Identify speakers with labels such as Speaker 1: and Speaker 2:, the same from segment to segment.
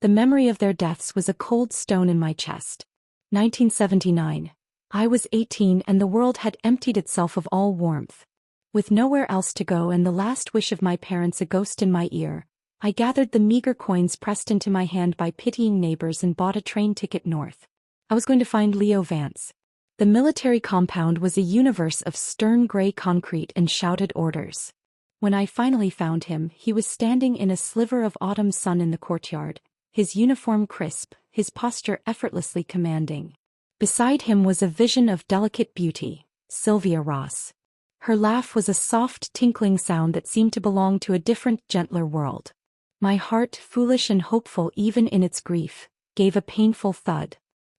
Speaker 1: The memory of their deaths was a cold stone in my chest. 1979. I was 18 and the world had emptied itself of all warmth. With nowhere else to go and the last wish of my parents a ghost in my ear, I gathered the meager coins pressed into my hand by pitying neighbors and bought a train ticket north. I was going to find Leo Vance. The military compound was a universe of stern gray concrete and shouted orders. When I finally found him, he was standing in a sliver of autumn sun in the courtyard, his uniform crisp, his posture effortlessly commanding. Beside him was a vision of delicate beauty, Sylvia Ross. Her laugh was a soft tinkling sound that seemed to belong to a different, gentler world. My heart, foolish and hopeful even in its grief, gave a painful thud.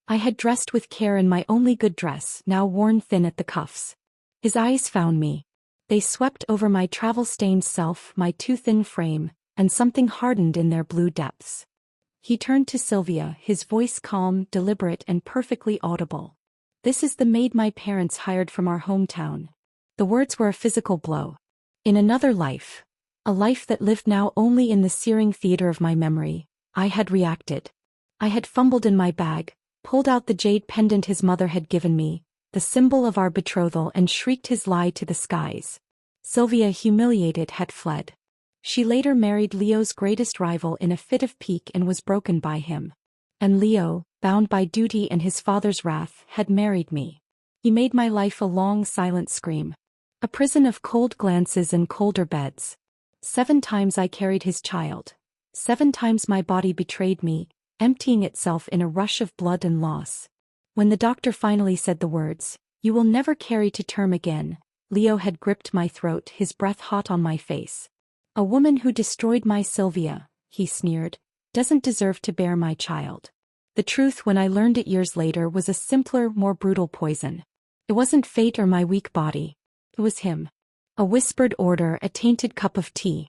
Speaker 1: I had dressed with care in my only good dress, now worn thin at the cuffs. His eyes found me. They swept over my travel-stained self, my too thin frame, and something hardened in their blue depths. He turned to Sylvia, his voice calm, deliberate and perfectly audible. "This is the maid my parents hired from our hometown." The words were a physical blow. In another life, a life that lived now only in the searing theater of my memory, I had reacted. I had fumbled in my bag, pulled out the jade pendant his mother had given me, the symbol of our betrothal, and shrieked his lie to the skies. Sylvia, humiliated, had fled. She later married Leo's greatest rival in a fit of pique and was broken by him. And Leo, bound by duty and his father's wrath, had married me. He made my life a long silent scream. A prison of cold glances and colder beds. 7 times I carried his child. 7 times my body betrayed me, emptying itself in a rush of blood and loss. When the doctor finally said the words, "You will never carry to term again," Leo had gripped my throat, his breath hot on my face. "A woman who destroyed my Sylvia," he sneered, "doesn't deserve to bear my child." The truth, when I learned it years later, was a simpler, more brutal poison. It wasn't fate or my weak body. It was him. A whispered order, a tainted cup of tea.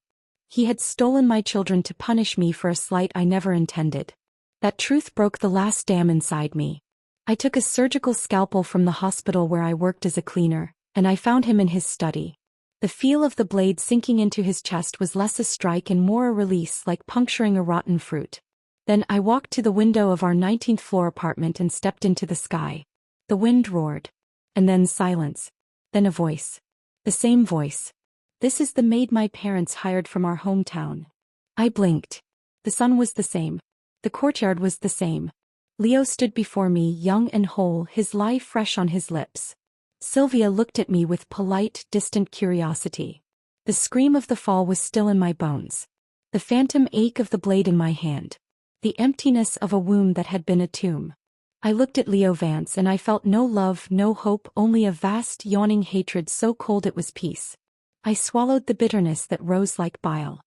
Speaker 1: He had stolen my children to punish me for a slight I never intended. That truth broke the last dam inside me. I took a surgical scalpel from the hospital where I worked as a cleaner, and I found him in his study. The feel of the blade sinking into his chest was less a strike and more a release, like puncturing a rotten fruit. Then I walked to the window of our 19th floor apartment and stepped into the sky. The wind roared. And then silence. Then a voice. The same voice. "This is the maid my parents hired from our hometown." I blinked. The sun was the same. The courtyard was the same. Leo stood before me, young and whole, his lie fresh on his lips. Sylvia looked at me with polite, distant curiosity. The scream of the fall was still in my bones. The phantom ache of the blade in my hand. The emptiness of a womb that had been a tomb. I looked at Leo Vance and I felt no love, no hope, only a vast, yawning hatred so cold it was peace. I swallowed the bitterness that rose like bile.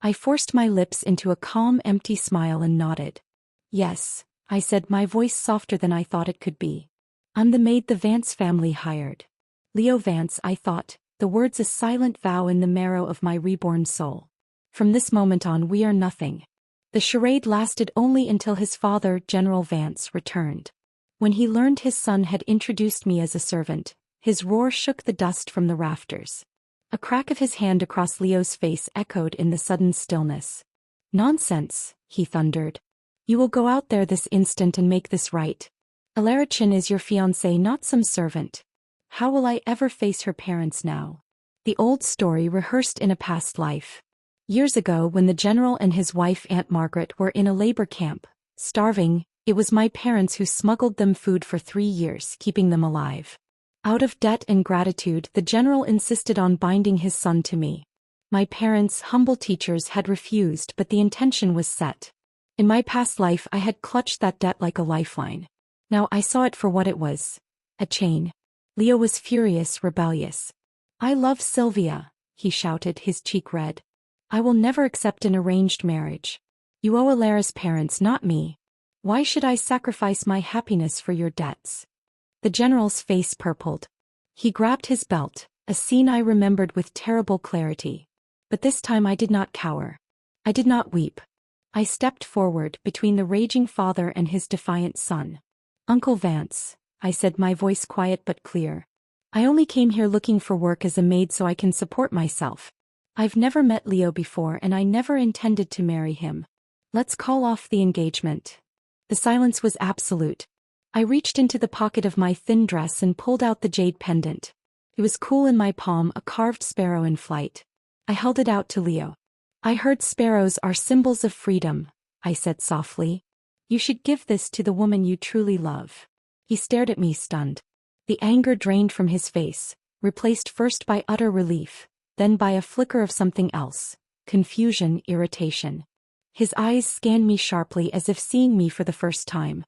Speaker 1: I forced my lips into a calm, empty smile and nodded. "Yes," I said, my voice softer than I thought it could be. "I'm the maid the Vance family hired." Leo Vance, I thought, the words a silent vow in the marrow of my reborn soul. "From this moment on we are nothing." The charade lasted only until his father, General Vance, returned. When he learned his son had introduced me as a servant, his roar shook the dust from the rafters. A crack of his hand across Leo's face echoed in the sudden stillness. "Nonsense," he thundered. "You will go out there this instant and make this right. Alarichin is your fiancé, not some servant. How will I ever face her parents now?" The old story rehearsed in a past life. Years ago, when the general and his wife Aunt Margaret were in a labor camp, starving, it was my parents who smuggled them food for 3 years, keeping them alive. Out of debt and gratitude, the general insisted on binding his son to me. My parents, humble teachers, had refused, but the intention was set. In my past life I had clutched that debt like a lifeline. Now I saw it for what it was. A chain. Leo was furious, rebellious. "I love Sylvia," he shouted, his cheek red. "I will never accept an arranged marriage. You owe Alara's parents, not me. Why should I sacrifice my happiness for your debts?" The general's face purpled. He grabbed his belt, a scene I remembered with terrible clarity. But this time I did not cower. I did not weep. I stepped forward between the raging father and his defiant son. "Uncle Vance," I said, my voice quiet but clear. "I only came here looking for work as a maid so I can support myself. I've never met Leo before and I never intended to marry him. Let's call off the engagement. The silence was absolute. I reached into the pocket of my thin dress and pulled out the jade pendant. It was cool in my palm, a carved sparrow in flight. I held it out to Leo. I heard sparrows are symbols of freedom, I said softly. You should give this to the woman you truly love. He stared at me stunned. The anger drained from his face, replaced first by utter relief, then by a flicker of something else, confusion, irritation. His eyes scanned me sharply as if seeing me for the first time.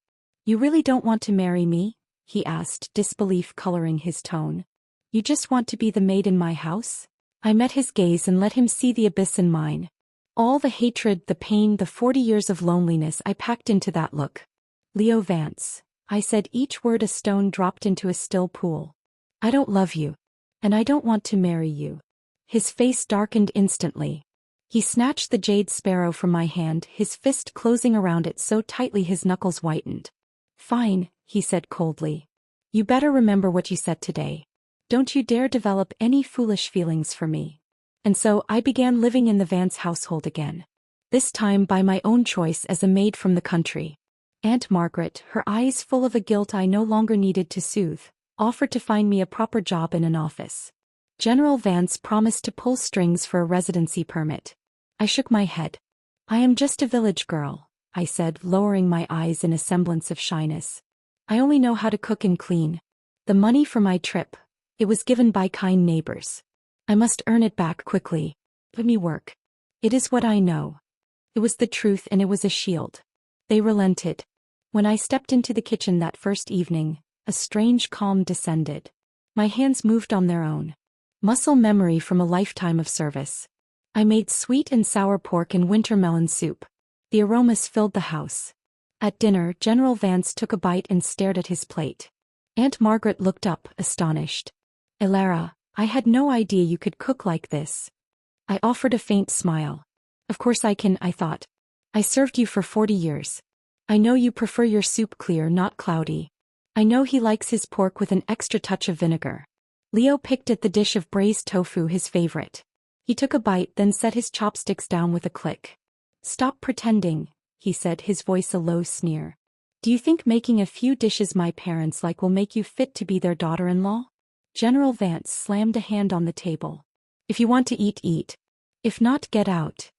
Speaker 1: You really don't want to marry me? He asked, disbelief coloring his tone. You just want to be the maid in my house? I met his gaze and let him see the abyss in mine. All the hatred, the pain, the 40 years of loneliness I packed into that look. Leo Vance, I said, each word a stone dropped into a still pool. I don't love you. And I don't want to marry you. His face darkened instantly. He snatched the jade sparrow from my hand, his fist closing around it so tightly his knuckles whitened. Fine, he said coldly. You better remember what you said today. Don't you dare develop any foolish feelings for me. And so I began living in the Vance household again. This time by my own choice as a maid from the country. Aunt Margaret, her eyes full of a guilt I no longer needed to soothe, offered to find me a proper job in an office. General Vance promised to pull strings for a residency permit. I shook my head. I am just a village girl, I said, lowering my eyes in a semblance of shyness. I only know how to cook and clean. The money for my trip, it was given by kind neighbors. I must earn it back quickly. Let me work. It is what I know. It was the truth and it was a shield. They relented. When I stepped into the kitchen that first evening, a strange calm descended. My hands moved on their own. Muscle memory from a lifetime of service. I made sweet and sour pork and winter melon soup. The aromas filled the house. At dinner, General Vance took a bite and stared at his plate. Aunt Margaret looked up, astonished. Elara, I had no idea you could cook like this. I offered a faint smile. Of course I can, I thought. I served you for 40 years. I know you prefer your soup clear, not cloudy. I know he likes his pork with an extra touch of vinegar. Leo picked at the dish of braised tofu, his favorite. He took a bite, then set his chopsticks down with a click. Stop pretending, he said, his voice a low sneer. Do you think making a few dishes my parents like will make you fit to be their daughter-in-law? General Vance slammed a hand on the table. If you want to eat, eat. If not, get out.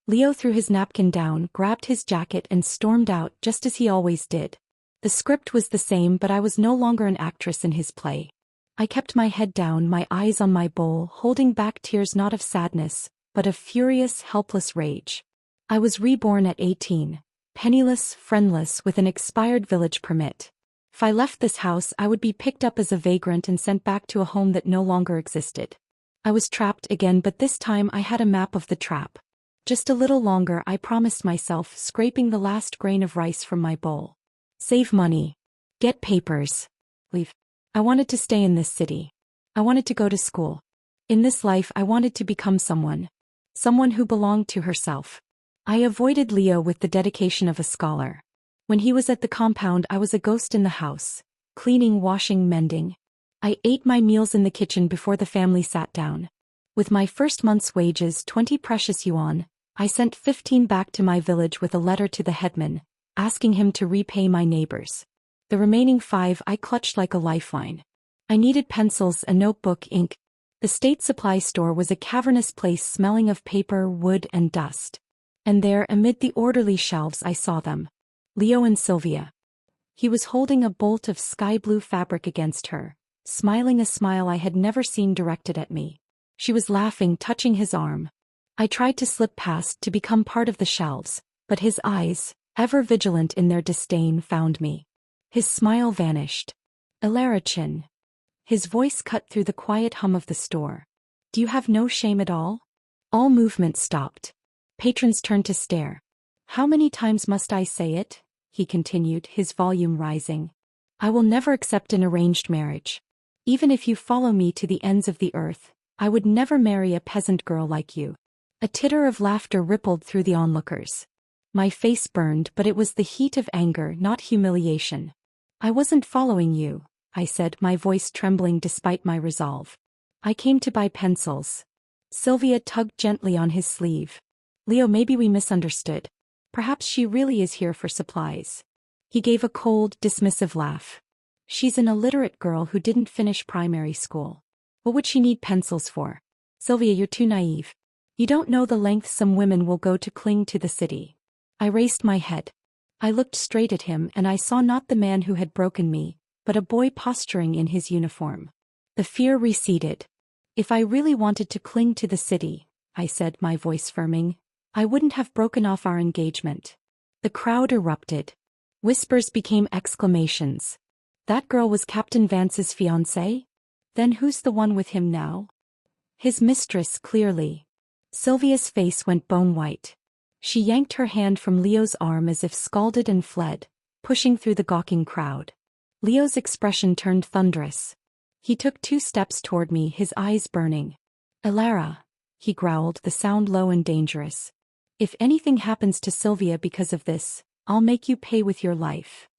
Speaker 1: Leo threw his napkin down, grabbed his jacket and stormed out just as he always did. The script was the same, but I was no longer an actress in his play. I kept my head down, my eyes on my bowl, holding back tears not of sadness, but of furious, helpless rage. I was reborn at 18, penniless, friendless, with an expired village permit. If I left this house, I would be picked up as a vagrant and sent back to a home that no longer existed. I was trapped again, but this time I had a map of the trap. Just a little longer, I promised myself, scraping the last grain of rice from my bowl. Save money. Get papers. Leave. I wanted to stay in this city. I wanted to go to school. In this life, I wanted to become someone. Someone who belonged to herself. I avoided Leo with the dedication of a scholar. When he was at the compound, I was a ghost in the house. Cleaning, washing, mending. I ate my meals in the kitchen before the family sat down. With my first month's wages, 20 precious yuan, I sent 15 back to my village with a letter to the headman, asking him to repay my neighbors. The remaining 5 I clutched like a lifeline. I needed pencils, a notebook, ink. The state supply store was a cavernous place smelling of paper, wood, and dust. And there, amid the orderly shelves, I saw them. Leo and Sylvia. He was holding a bolt of sky-blue fabric against her, smiling a smile I had never seen directed at me. She was laughing, touching his arm. I tried to slip past, to become part of the shelves, but his eyes, ever vigilant in their disdain, found me. His smile vanished. Elarichin. His voice cut through the quiet hum of the store. Do you have no shame at all? All movement stopped. Patrons turned to stare. How many times must I say it? He continued, his volume rising. I will never accept an arranged marriage. Even if you follow me to the ends of the earth, I would never marry a peasant girl like you. A titter of laughter rippled through the onlookers. My face burned, but it was the heat of anger, not humiliation. I wasn't following you, I said, my voice trembling despite my resolve. I came to buy pencils. Sylvia tugged gently on his sleeve. Leo, maybe we misunderstood. Perhaps she really is here for supplies. He gave a cold, dismissive laugh. She's an illiterate girl who didn't finish primary school. What would she need pencils for? Sylvia, you're too naive. You don't know the lengths some women will go to cling to the city. I raised my head. I looked straight at him and I saw not the man who had broken me, but a boy posturing in his uniform. The fear receded. If I really wanted to cling to the city, I said, my voice firming, I wouldn't have broken off our engagement. The crowd erupted. Whispers became exclamations. That girl was Captain Vance's fiancée? Then who's the one with him now? His mistress, clearly. Sylvia's face went bone-white. She yanked her hand from Leo's arm as if scalded and fled, pushing through the gawking crowd. Leo's expression turned thunderous. He took 2 steps toward me, his eyes burning. Elara, he growled, the sound low and dangerous. If anything happens to Sylvia because of this, I'll make you pay with your life.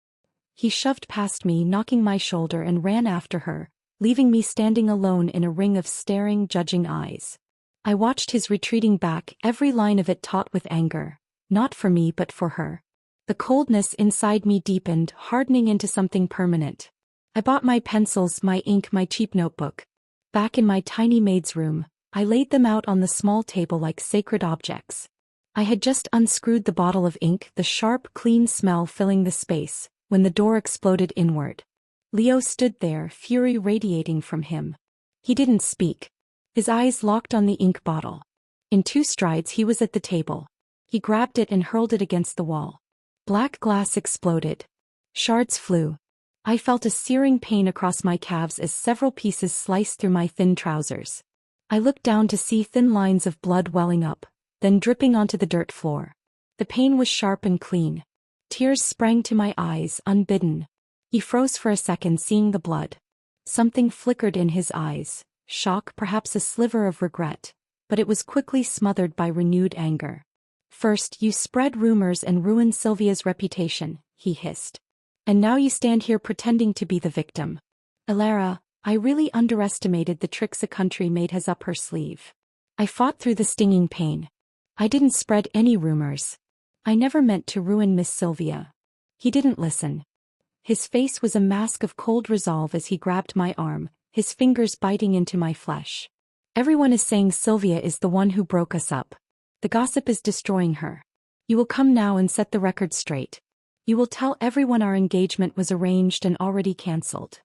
Speaker 1: He shoved past me, knocking my shoulder, and ran after her, leaving me standing alone in a ring of staring, judging eyes. I watched his retreating back, every line of it taut with anger, not for me but for her. The coldness inside me deepened, hardening into something permanent. I bought my pencils, my ink, my cheap notebook. Back in my tiny maid's room, I laid them out on the small table like sacred objects. I had just unscrewed the bottle of ink, the sharp, clean smell filling the space, when the door exploded inward. Leo stood there, fury radiating from him. He didn't speak. His eyes locked on the ink bottle. In 2 strides he was at the table. He grabbed it and hurled it against the wall. Black glass exploded. Shards flew. I felt a searing pain across my calves as several pieces sliced through my thin trousers. I looked down to see thin lines of blood welling up, then dripping onto the dirt floor. The pain was sharp and clean. Tears sprang to my eyes, unbidden. He froze for a second, seeing the blood. Something flickered in his eyes, shock, perhaps a sliver of regret, but it was quickly smothered by renewed anger. First, you spread rumors and ruined Sylvia's reputation, he hissed. And now you stand here pretending to be the victim. Elara, I really underestimated the tricks a country maid has up her sleeve. I fought through the stinging pain. I didn't spread any rumors. I never meant to ruin Miss Sylvia. He didn't listen. His face was a mask of cold resolve as he grabbed my arm, his fingers biting into my flesh. Everyone is saying Sylvia is the one who broke us up. The gossip is destroying her. You will come now and set the record straight. You will tell everyone our engagement was arranged and already cancelled.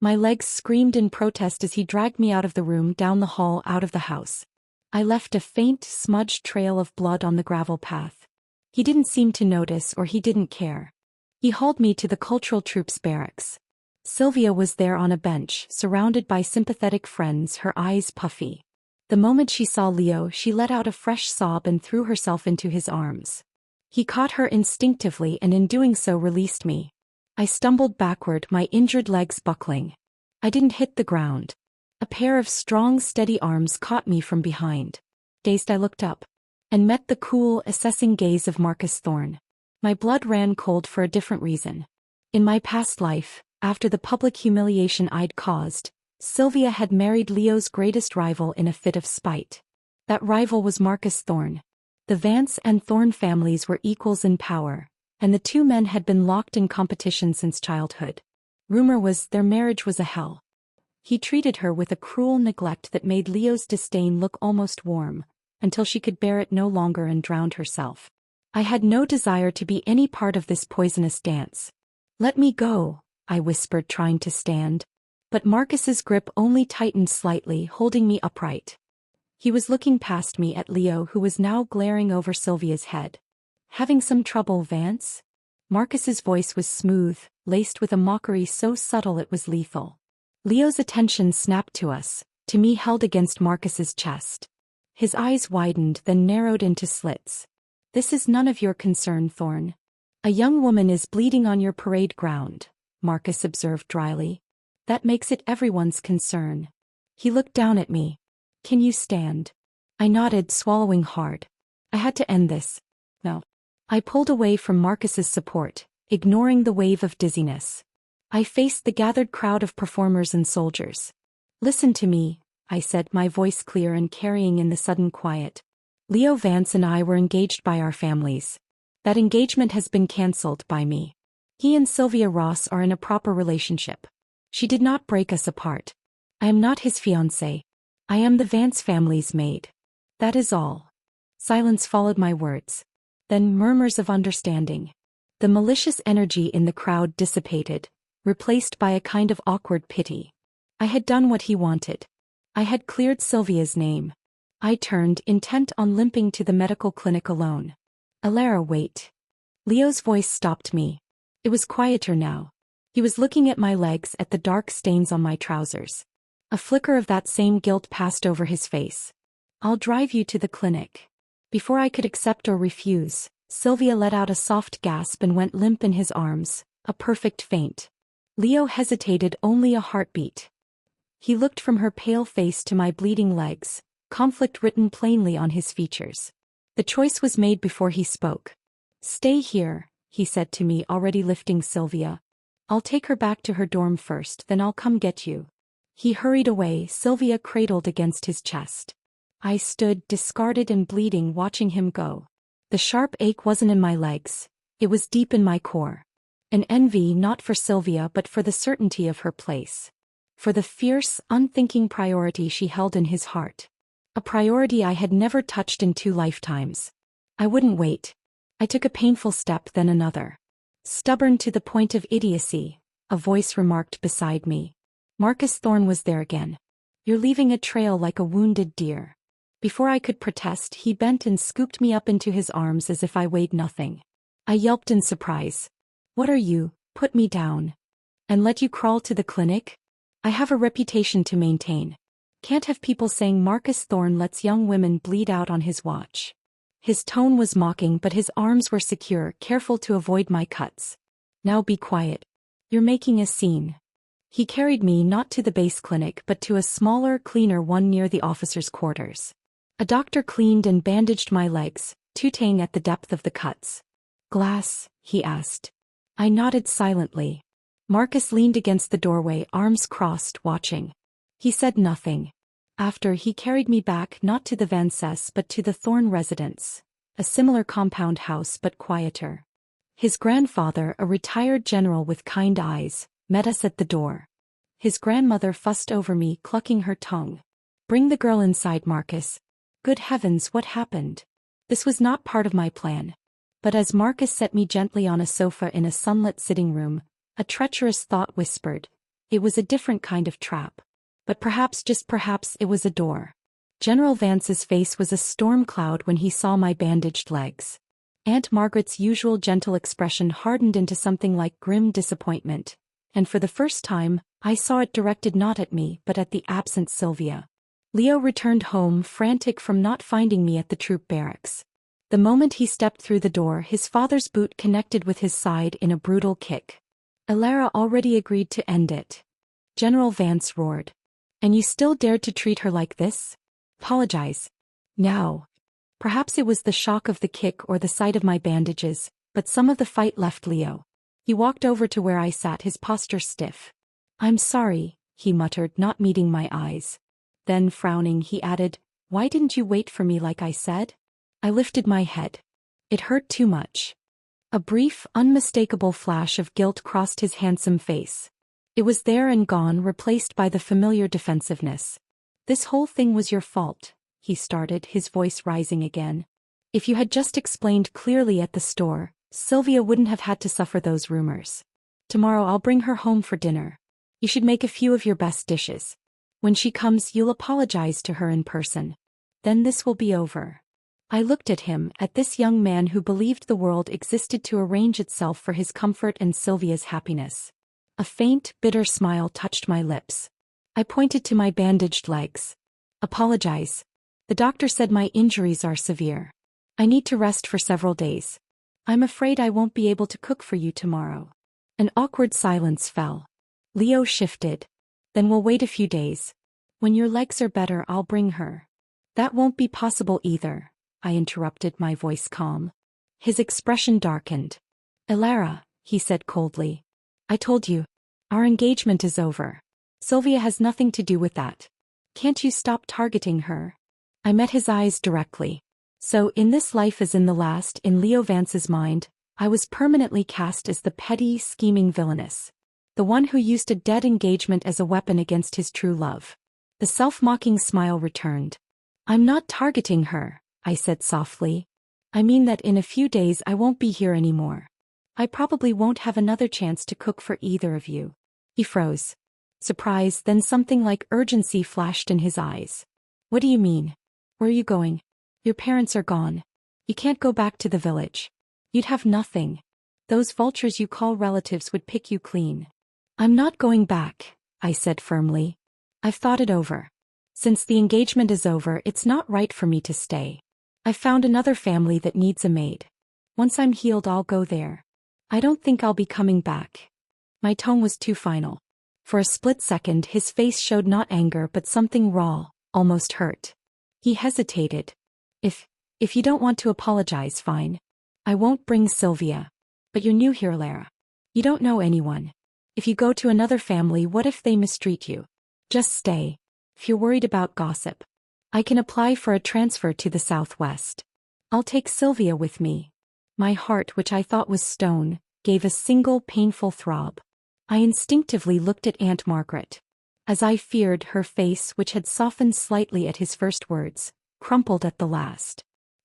Speaker 1: My legs screamed in protest as he dragged me out of the room, down the hall, out of the house. I left a faint, smudged trail of blood on the gravel path. He didn't seem to notice, or he didn't care. He hauled me to the cultural troops barracks. Sylvia was there on a bench, surrounded by sympathetic friends, her eyes puffy. The moment she saw Leo, she let out a fresh sob and threw herself into his arms. He caught her instinctively and in doing so released me. I stumbled backward, my injured legs buckling. I didn't hit the ground. A pair of strong, steady arms caught me from behind. Dazed, I looked up and met the cool, assessing gaze of Marcus Thorne. My blood ran cold for a different reason. In my past life, after the public humiliation I'd caused, Sylvia had married Leo's greatest rival in a fit of spite. That rival was Marcus Thorne. The Vance and Thorne families were equals in power, and the 2 men had been locked in competition since childhood. Rumor was their marriage was a hell. He treated her with a cruel neglect that made Leo's disdain look almost warm, until she could bear it no longer and drowned herself. I had no desire to be any part of this poisonous dance. Let me go, I whispered, trying to stand. But Marcus's grip only tightened slightly, holding me upright. He was looking past me at Leo, who was now glaring over Sylvia's head. Having some trouble, Vance? Marcus's voice was smooth, laced with a mockery so subtle it was lethal. Leo's attention snapped to us, to me held against Marcus's chest. His eyes widened, then narrowed into slits. This is none of your concern, Thorne. A young woman is bleeding on your parade ground, Marcus observed dryly. That makes it everyone's concern. He looked down at me. Can you stand? I nodded, swallowing hard. I had to end this. No. I pulled away from Marcus's support, ignoring the wave of dizziness. I faced the gathered crowd of performers and soldiers. Listen to me, I said, my voice clear and carrying in the sudden quiet. Leo Vance and I were engaged by our families. That engagement has been cancelled by me. He and Sylvia Ross are in a proper relationship. She did not break us apart. I am not his fiancée. I am the Vance family's maid. That is all. Silence followed my words. Then murmurs of understanding. The malicious energy in the crowd dissipated, replaced by a kind of awkward pity. I had done what he wanted. I had cleared Sylvia's name. I turned, intent on limping to the medical clinic alone. Alara, wait. Leo's voice stopped me. It was quieter now. He was looking at my legs, at the dark stains on my trousers. A flicker of that same guilt passed over his face. I'll drive you to the clinic. Before I could accept or refuse, Sylvia let out a soft gasp and went limp in his arms, a perfect faint. Leo hesitated, only a heartbeat. He looked from her pale face to my bleeding legs, conflict written plainly on his features. The choice was made before he spoke. Stay here, he said to me, already lifting Sylvia. I'll take her back to her dorm first, then I'll come get you. He hurried away, Sylvia cradled against his chest. I stood, discarded and bleeding, watching him go. The sharp ache wasn't in my legs, it was deep in my core. An envy not for Sylvia but for the certainty of her place. For the fierce, unthinking priority she held in his heart. A priority I had never touched in 2 lifetimes. I wouldn't wait. I took a painful step, then another. Stubborn to the point of idiocy, a voice remarked beside me. Marcus Thorne was there again. You're leaving a trail like a wounded deer. Before I could protest, he bent and scooped me up into his arms as if I weighed nothing. I yelped in surprise. What are you? Put me down. And let you crawl to the clinic? I have a reputation to maintain. Can't have people saying Marcus Thorne lets young women bleed out on his watch. His tone was mocking, but his arms were secure, careful to avoid my cuts. Now be quiet. You're making a scene. He carried me not to the base clinic but to a smaller, cleaner one near the officers' quarters. A doctor cleaned and bandaged my legs, tutoring at the depth of the cuts. Glass? He asked. I nodded silently. Marcus leaned against the doorway, arms crossed, watching. He said nothing. After, he carried me back not to the Vances but to the Thorne residence, a similar compound house but quieter. His grandfather, a retired general with kind eyes, met us at the door. His grandmother fussed over me, clucking her tongue. Bring the girl inside, Marcus. Good heavens, what happened? This was not part of my plan. But as Marcus set me gently on a sofa in a sunlit sitting room, a treacherous thought whispered. It was a different kind of trap. But perhaps, just perhaps, it was a door. General Vance's face was a storm cloud when he saw my bandaged legs. Aunt Margaret's usual gentle expression hardened into something like grim disappointment, and for the first time, I saw it directed not at me but at the absent Sylvia. Leo returned home, frantic from not finding me at the troop barracks. The moment he stepped through the door, his father's boot connected with his side in a brutal kick. Alara already agreed to end it. General Vance roared. And you still dared to treat her like this? Apologize. Now. Perhaps it was the shock of the kick or the sight of my bandages, but some of the fight left Leo. He walked over to where I sat, his posture stiff. I'm sorry, he muttered, not meeting my eyes. Then, frowning, he added, Why didn't you wait for me like I said? I lifted my head. It hurt too much. A brief, unmistakable flash of guilt crossed his handsome face. It was there and gone, replaced by the familiar defensiveness. This whole thing was your fault, he started, his voice rising again. If you had just explained clearly at the store, Sylvia wouldn't have had to suffer those rumors. Tomorrow I'll bring her home for dinner. You should make a few of your best dishes. When she comes, you'll apologize to her in person. Then this will be over. I looked at him, at this young man who believed the world existed to arrange itself for his comfort and Sylvia's happiness. A faint, bitter smile touched my lips. I pointed to my bandaged legs. Apologize. The doctor said my injuries are severe. I need to rest for several days. I'm afraid I won't be able to cook for you tomorrow. An awkward silence fell. Leo shifted. Then we'll wait a few days. When your legs are better, I'll bring her. That won't be possible either, I interrupted, my voice calm. His expression darkened. Alara, he said coldly. I told you. Our engagement is over. Sylvia has nothing to do with that. Can't you stop targeting her? I met his eyes directly. So in this life as in the last, in Leo Vance's mind, I was permanently cast as the petty, scheming villainess. The one who used a dead engagement as a weapon against his true love. The self-mocking smile returned. I'm not targeting her, I said softly. I mean that in a few days I won't be here anymore. I probably won't have another chance to cook for either of you. He froze. Surprise, then something like urgency flashed in his eyes. What do you mean? Where are you going? Your parents are gone. You can't go back to the village. You'd have nothing. Those vultures you call relatives would pick you clean. I'm not going back, I said firmly. I've thought it over. Since the engagement is over, it's not right for me to stay. I've found another family that needs a maid. Once I'm healed, I'll go there. I don't think I'll be coming back. My tone was too final. For a split second, his face showed not anger but something raw, almost hurt. He hesitated. If you don't want to apologize, fine. I won't bring Sylvia. But you're new here, Lara. You don't know anyone. If you go to another family, what if they mistreat you? Just stay. If you're worried about gossip, I can apply for a transfer to the Southwest. I'll take Sylvia with me. My heart, which I thought was stone, gave a single painful throb. I instinctively looked at Aunt Margaret. As I feared, her face, which had softened slightly at his first words, crumpled at the last.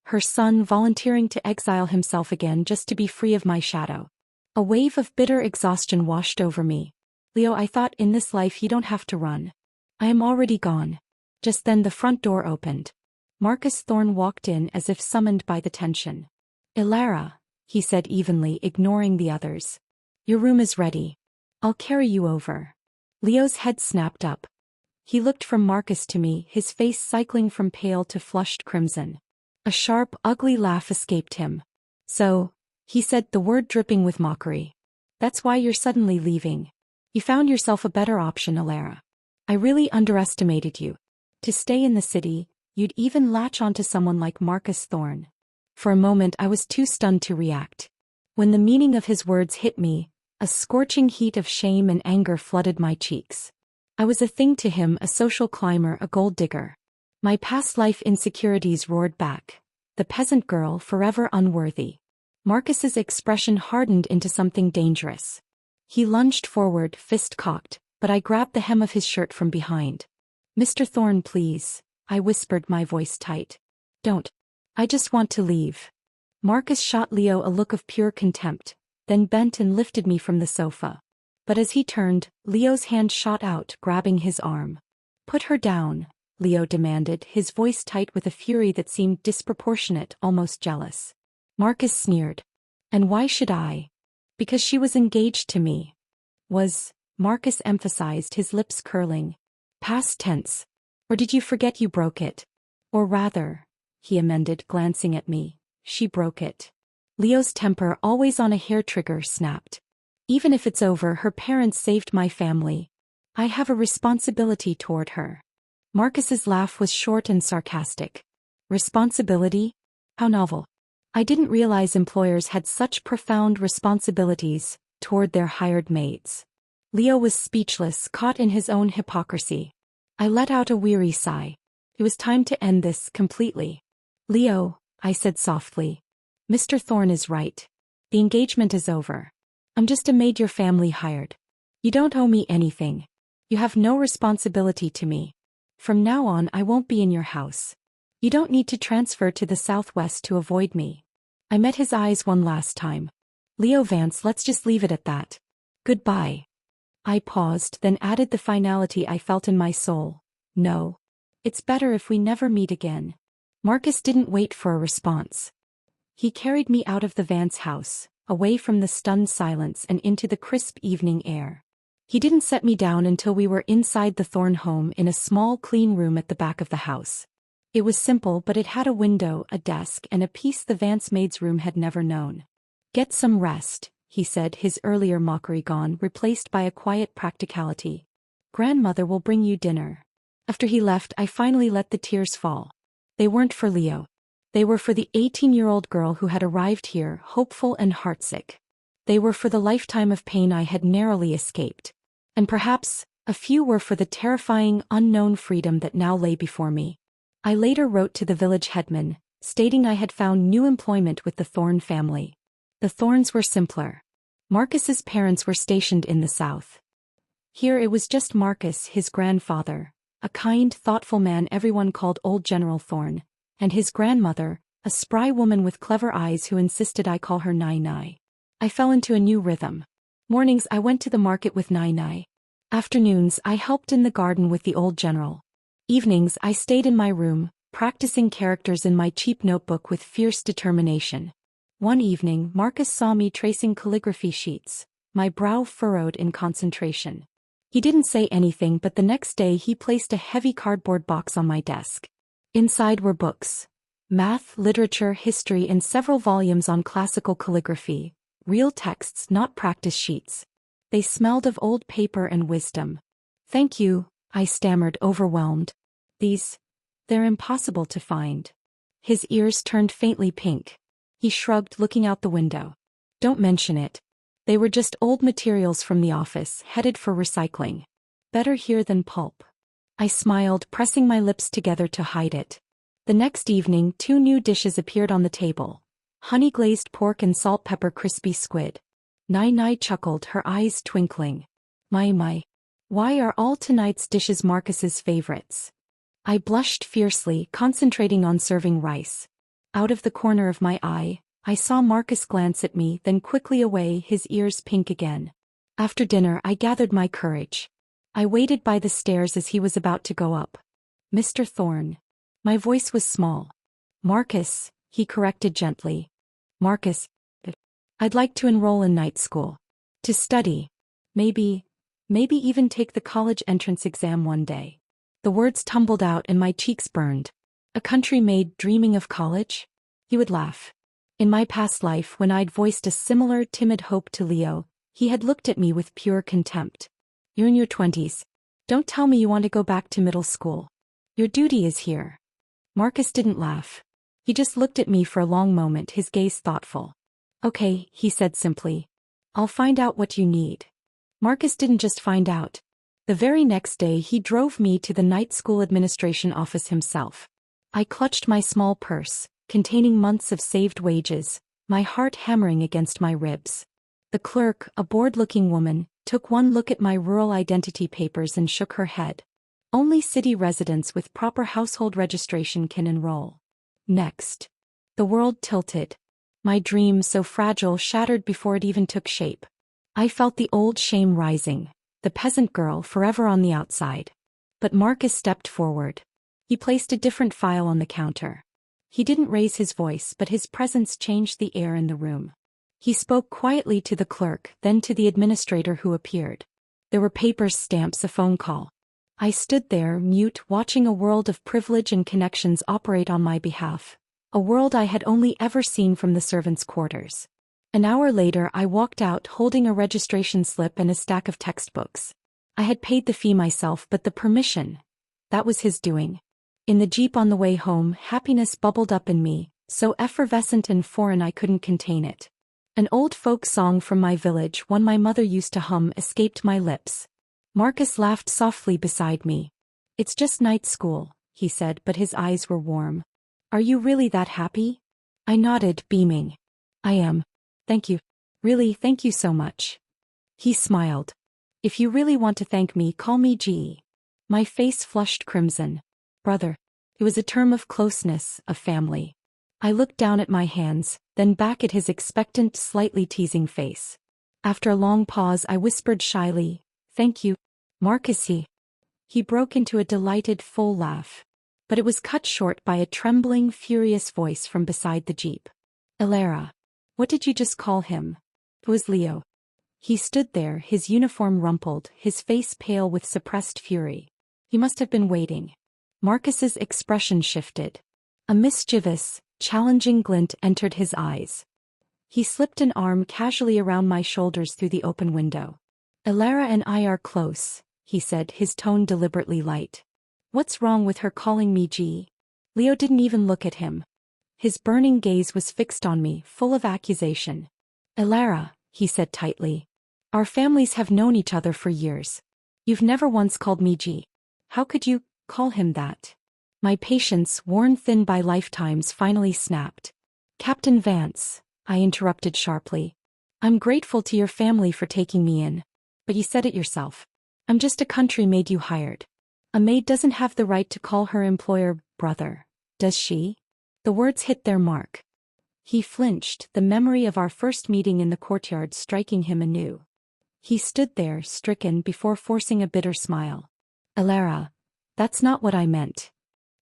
Speaker 1: Her son volunteering to exile himself again just to be free of my shadow. A wave of bitter exhaustion washed over me. Leo, I thought in this life you don't have to run. I am already gone. Just then the front door opened. Marcus Thorne walked in as if summoned by the tension. Ilara, he said evenly, ignoring the others. Your room is ready. I'll carry you over. Leo's head snapped up. He looked from Marcus to me, his face cycling from pale to flushed crimson. A sharp, ugly laugh escaped him. So, he said, the word dripping with mockery. That's why you're suddenly leaving. You found yourself a better option, Ilara. I really underestimated you. To stay in the city, you'd even latch onto someone like Marcus Thorne. For a moment I was too stunned to react. When the meaning of his words hit me, a scorching heat of shame and anger flooded my cheeks. I was a thing to him, a social climber, a gold digger. My past life insecurities roared back. The peasant girl, forever unworthy. Marcus's expression hardened into something dangerous. He lunged forward, fist cocked, but I grabbed the hem of his shirt from behind. Mr. Thorne, please, I whispered, my voice tight. Don't. I just want to leave. Marcus shot Leo a look of pure contempt, then bent and lifted me from the sofa. But as he turned, Leo's hand shot out, grabbing his arm. Put her down, Leo demanded, his voice tight with a fury that seemed disproportionate, almost jealous. Marcus sneered. And why should I? Because she was engaged to me. Marcus emphasized, his lips curling. Past tense. Or did you forget you broke it? Or rather, he amended, glancing at me, she broke it. Leo's temper, always on a hair trigger, snapped. Even if it's over, her parents saved my family. I have a responsibility toward her. Marcus's laugh was short and sarcastic. Responsibility? How novel. I didn't realize employers had such profound responsibilities toward their hired maids. Leo was speechless, caught in his own hypocrisy. I let out a weary sigh. It was time to end this completely. Leo, I said softly. Mr. Thorne is right. The engagement is over. I'm just a maid your family hired. You don't owe me anything. You have no responsibility to me. From now on, I won't be in your house. You don't need to transfer to the Southwest to avoid me. I met his eyes one last time. Leo Vance, let's just leave it at that. Goodbye. I paused, then added the finality I felt in my soul. No. It's better if we never meet again. Marcus didn't wait for a response. He carried me out of the Vance house, away from the stunned silence and into the crisp evening air. He didn't set me down until we were inside the Thorne home in a small clean room at the back of the house. It was simple, but it had a window, a desk, and a piece the Vance maid's room had never known. Get some rest, he said, his earlier mockery gone, replaced by a quiet practicality. Grandmother will bring you dinner. After he left, I finally let the tears fall. They weren't for Leo. They were for the 18-year-old girl who had arrived here, hopeful and heartsick. They were for the lifetime of pain I had narrowly escaped. And perhaps, a few were for the terrifying, unknown freedom that now lay before me. I later wrote to the village headman, stating I had found new employment with the Thorne family. The Thornes were simpler. Marcus's parents were stationed in the south. Here it was just Marcus, his grandfather, a kind, thoughtful man everyone called Old General Thorne, and his grandmother, a spry woman with clever eyes who insisted I call her Nai. I fell into a new rhythm. Mornings I went to the market with Nai. Afternoons I helped in the garden with the Old General. Evenings I stayed in my room, practicing characters in my cheap notebook with fierce determination. One evening Marcus saw me tracing calligraphy sheets, my brow furrowed in concentration. He didn't say anything, but the next day he placed a heavy cardboard box on my desk. Inside were books. Math, literature, history, and several volumes on classical calligraphy. Real texts, not practice sheets. They smelled of old paper and wisdom. "Thank you," I stammered, overwhelmed. They're impossible to find." His ears turned faintly pink. He shrugged, looking out the window. "Don't mention it. They were just old materials from the office, headed for recycling. Better here than pulp." I smiled, pressing my lips together to hide it. The next evening 2 new dishes appeared on the table. Honey-glazed pork and salt-pepper crispy squid. Nai chuckled, her eyes twinkling. My. Why are all tonight's dishes Marcus's favorites?" I blushed fiercely, concentrating on serving rice. Out of the corner of my eye, I saw Marcus glance at me, then quickly away, his ears pink again. After dinner I gathered my courage. I waited by the stairs as he was about to go up. "Mr. Thorne." My voice was small. "Marcus," he corrected gently. "Marcus. I'd like to enroll in night school. To study. Maybe even take the college entrance exam one day." The words tumbled out and my cheeks burned. A country maid dreaming of college? He would laugh. In my past life, when I'd voiced a similar timid hope to Leo, he had looked at me with pure contempt. "You're in your 20s. Don't tell me you want to go back to middle school. Your duty is here." Marcus didn't laugh. He just looked at me for a long moment, his gaze thoughtful. "Okay," he said simply. "I'll find out what you need." Marcus didn't just find out. The very next day he drove me to the night school administration office himself. I clutched my small purse, containing months of saved wages, my heart hammering against my ribs. The clerk, a bored-looking woman, took one look at my rural identity papers and shook her head. "Only city residents with proper household registration can enroll." Next. The world tilted. My dream, so fragile, shattered before it even took shape. I felt the old shame rising. The peasant girl, forever on the outside. But Marcus stepped forward. He placed a different file on the counter. He didn't raise his voice, but his presence changed the air in the room. He spoke quietly to the clerk, then to the administrator who appeared. There were papers, stamps, a phone call. I stood there, mute, watching a world of privilege and connections operate on my behalf. A world I had only ever seen from the servants' quarters. An hour later I walked out holding a registration slip and a stack of textbooks. I had paid the fee myself, but the permission, that was his doing. In the Jeep on the way home, happiness bubbled up in me, so effervescent and foreign I couldn't contain it. An old folk song from my village, one my mother used to hum, escaped my lips. Marcus laughed softly beside me. "It's just night school," he said, but his eyes were warm. "Are you really that happy?" I nodded, beaming. "I am. Thank you. Really, thank you so much." He smiled. "If you really want to thank me, call me G." My face flushed crimson. Brother. It was a term of closeness, of family. I looked down at my hands, then back at his expectant, slightly teasing face. After a long pause I whispered shyly, "Thank you, Marcus." He broke into a delighted, full laugh. But it was cut short by a trembling, furious voice from beside the Jeep. "Elara. What did you just call him?" It was Leo. He stood there, his uniform rumpled, his face pale with suppressed fury. He must have been waiting. Marcus's expression shifted. A mischievous, challenging glint entered his eyes. He slipped an arm casually around my shoulders through the open window. "Elara and I are close," he said, his tone deliberately light. "What's wrong with her calling me G?" Leo didn't even look at him. His burning gaze was fixed on me, full of accusation. "Elara," he said tightly. "Our families have known each other for years. You've never once called me G. How could you call him that?" My patience, worn thin by lifetimes, finally snapped. Captain Vance, I interrupted sharply. I'm grateful to your family for taking me in. But you said it yourself. I'm just a country maid you hired. A maid doesn't have the right to call her employer brother, does she? The words hit their mark. He flinched, the memory of our first meeting in the courtyard striking him anew. He stood there, stricken, before forcing a bitter smile. Alara, that's not what I meant.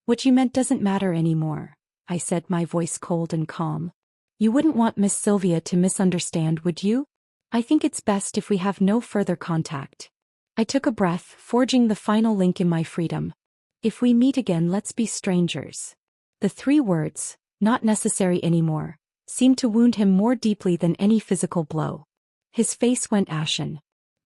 Speaker 1: What you meant doesn't matter anymore, I said, my voice cold and calm. You wouldn't want Miss Sylvia to misunderstand, would you? I think it's best if we have no further contact. I took a breath, forging the final link in my freedom. If we meet again, let's be strangers. The 3 words, not necessary anymore, seemed to wound him more deeply than any physical blow. His face went ashen.